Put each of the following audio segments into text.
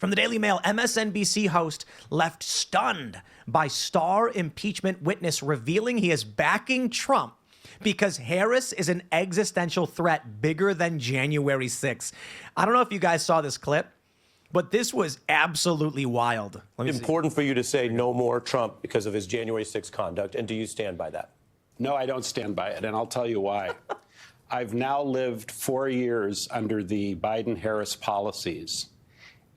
From the Daily Mail, MSNBC host left stunned by star impeachment witness revealing he is backing Trump because Harris is an existential threat bigger than January 6th. I don't know if you guys saw this clip, but this was absolutely wild. It's important for you to say no more Trump because of his January 6th conduct, and do you stand by that? No, I don't stand by it, and I'll tell you why. I've now lived 4 years under the Biden-Harris policies,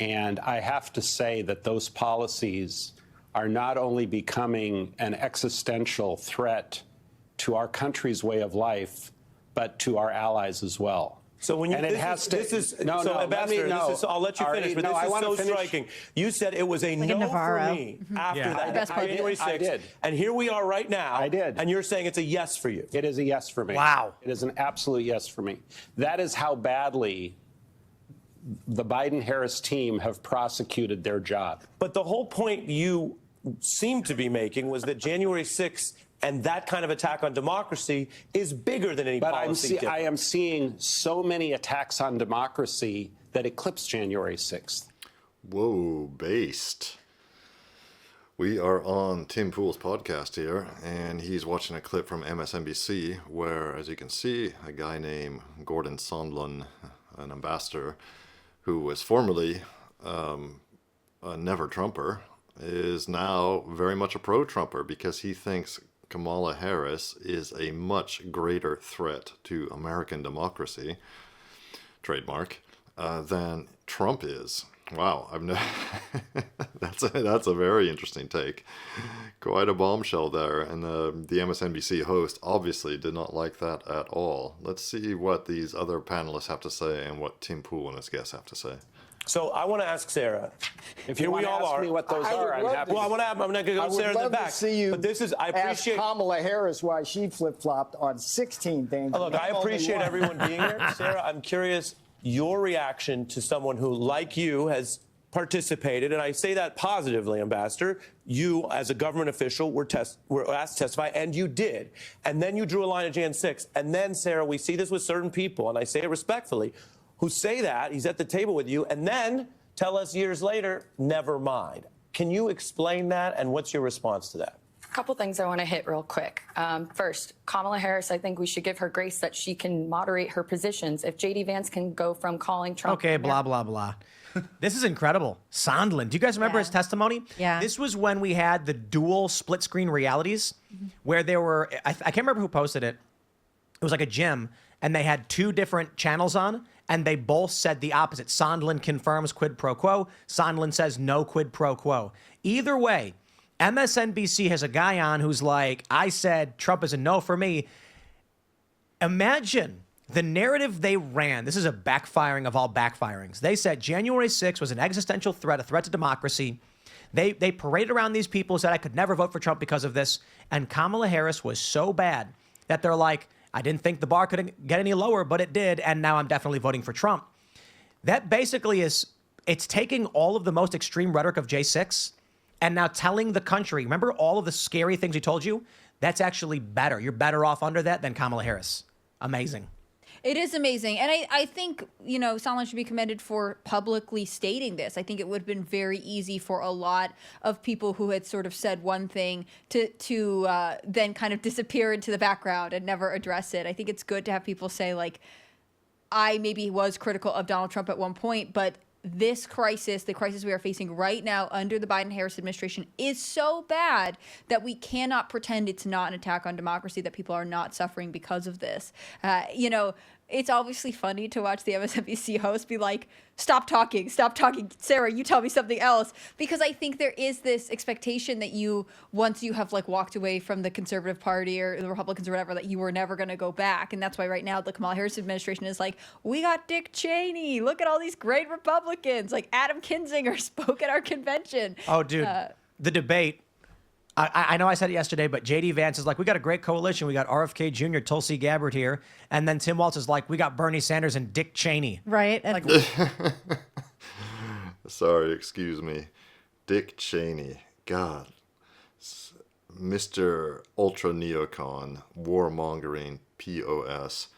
and I have to say that those policies are not only becoming an existential threat to our country's way of life, but to our allies as well. So when you, and Ambassador, I'll let you finish, but this is so striking. You said it was a no for me after that, January 6th. I did. And here we are right now. I did. And you're saying it's a yes for you. It is a yes for me. Wow. It is an absolute yes for me. That is how badly the Biden-Harris team have prosecuted their job. But the whole point you seem to be making was that January 6th and that kind of attack on democracy is bigger than any policy. But I am seeing so many attacks on democracy that eclipse January 6th. Whoa, based. We are on Tim Pool's podcast here, and he's watching a clip from MSNBC where, as you can see, a guy named Gordon Sondland, an ambassador, who was formerly a never-Trumper, is now very much a pro-Trumper because he thinks Kamala Harris is a much greater threat to American democracy, trademark, than Trump is. Wow, that's a very interesting take. Quite a bombshell there, and the MSNBC host obviously did not like that at all. Let's see what these other panelists have to say and what Tim Pool and his guests have to say. So I want to ask Sarah. If you want to ask me what those are, I'm happy. Well, I'm not going to go Sarah in the back. See you but this is, I appreciate. Ask Kamala Harris why she flip-flopped on 16 things. Look, I appreciate everyone being here. Sarah, I'm curious your reaction to someone who, like you, has participated, and I say that positively, Ambassador. You, as a government official, were asked to testify, and you did. And then you drew a line at Jan 6. And then, Sarah, we see this with certain people, and I say it respectfully, who say that, he's at the table with you, and then tell us years later, never mind. Can you explain that, and what's your response to that? A couple things I want to hit real quick. First, Kamala Harris, I think we should give her grace that she can moderate her positions. If J.D. Vance can go from calling Trump... Okay, blah, blah, blah. This is incredible. Sondland, do you guys remember his testimony? Yeah. This was when we had the dual split-screen realities, where there were... I can't remember who posted it. It was like a gym, and they had two different channels on, and they both said the opposite. Sondland confirms quid pro quo. Sondland says no quid pro quo. Either way, MSNBC has a guy on who's like, I said Trump is a no for me. Imagine the narrative they ran. This is a backfiring of all backfirings. They said January 6th was an existential threat, a threat to democracy. They paraded around these people who said I could never vote for Trump because of this. And Kamala Harris was so bad that they're like, I didn't think the bar could get any lower, but it did, and now I'm definitely voting for Trump. That basically is, it's taking all of the most extreme rhetoric of J6 and now telling the country, remember all of the scary things he told you? That's actually better. You're better off under that than Kamala Harris. Amazing. It is amazing. And I think, you know, Sondland should be commended for publicly stating this. I think it would have been very easy for a lot of people who had sort of said one thing to then kind of disappear into the background and never address it. I think it's good to have people say, like, I maybe was critical of Donald Trump at one point, but this crisis, the crisis we are facing right now under the Biden-Harris administration, is so bad that we cannot pretend it's not an attack on democracy, that people are not suffering because of this. You know, it's obviously funny to watch the MSNBC host be like, stop talking, Sarah, you tell me something else. Because I think there is this expectation that you, once you have like walked away from the Conservative Party or the Republicans or whatever, that you were never going to go back. And that's why right now the Kamala Harris administration is like, we got Dick Cheney, look at all these great Republicans, like Adam Kinzinger spoke at our convention. Oh, dude, the debate. I know I said it yesterday, but J.D. Vance is like, we got a great coalition. We got RFK Jr., Tulsi Gabbard here. And then Tim Walz is like, we got Bernie Sanders and Dick Cheney. Right. Like, Sorry, excuse me. Dick Cheney. God. Mr. Ultra Neocon, warmongering POS.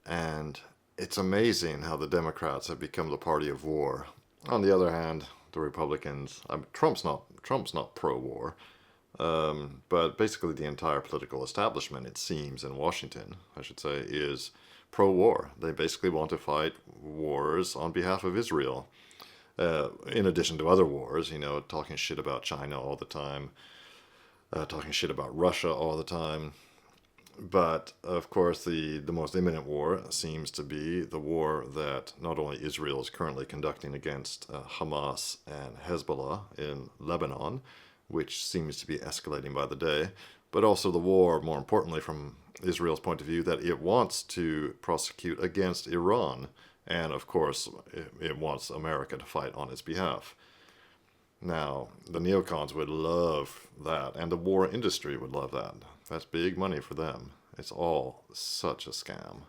And it's amazing how the Democrats have become the party of war. On the other hand, the Republicans, Trump's not pro-war, but basically the entire political establishment, it seems, in Washington, I should say, is pro-war. They basically want to fight wars on behalf of Israel, in addition to other wars, talking shit about China all the time, talking shit about Russia all the time. But, of course, the most imminent war seems to be the war that not only Israel is currently conducting against Hamas and Hezbollah in Lebanon, which seems to be escalating by the day, but also the war, more importantly, from Israel's point of view, that it wants to prosecute against Iran. And, of course, it wants America to fight on its behalf. Now, the neocons would love that, and the war industry would love that. That's big money for them. It's all such a scam.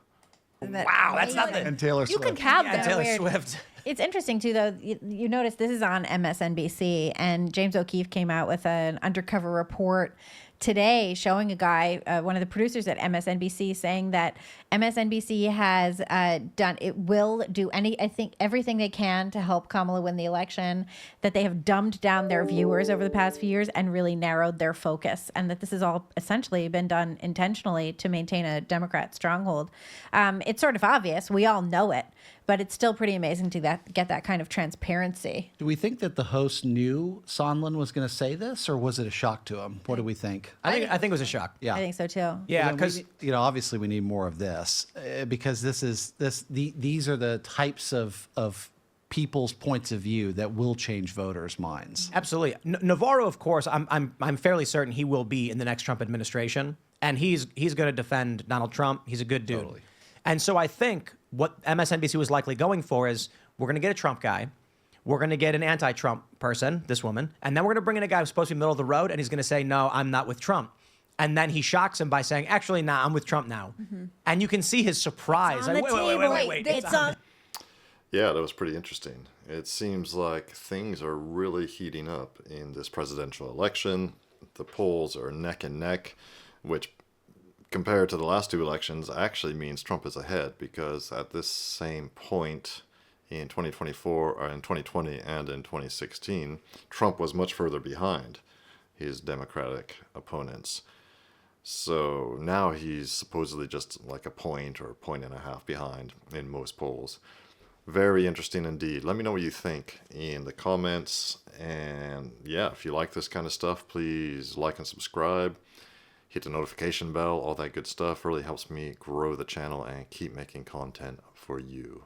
Wow, that's nothing. And Taylor You Swift. can have Yeah, that. Taylor Weird. Swift. It's interesting too, though. You notice this is on MSNBC, and James O'Keefe came out with an undercover report today showing a guy, one of the producers at MSNBC, saying that MSNBC has will do everything they can to help Kamala win the election, that they have dumbed down their viewers over the past few years and really narrowed their focus, and that this has all essentially been done intentionally to maintain a Democrat stronghold. It's sort of obvious. We all know it, but it's still pretty amazing to get that kind of transparency. Do we think that the host knew Sondland was going to say this, or was it a shock to him? What do we think? I think it was a shock. Yeah. I think so too. Yeah, Well, because obviously we need more of this because these are the types of people's points of view that will change voters' minds. absolutely. Navarro, of course, I'm fairly certain he will be in the next Trump administration, and he's going to defend Donald Trump. He's a good dude. Totally. And so I think what MSNBC was likely going for is we're going to get a Trump guy. We're going to get an anti-Trump person, this woman, and then we're going to bring in a guy who's supposed to be middle of the road, and he's going to say, no, I'm not with Trump. And then he shocks him by saying, actually, nah, I'm with Trump now. And you can see his surprise. on the Wait. table. It's on. Yeah, that was pretty interesting. It seems like things are really heating up in this presidential election. The polls are neck and neck, which compared to the last two elections actually means Trump is ahead, because at this same point in 2024 or in 2020 and in 2016, Trump was much further behind his Democratic opponents. So now he's supposedly just like a point or a point and a half behind in most polls. Very interesting indeed. Let me know what you think in the comments. And yeah, if you like this kind of stuff, please like and subscribe. Hit the notification bell, all that good stuff. Really helps me grow the channel and keep making content for you.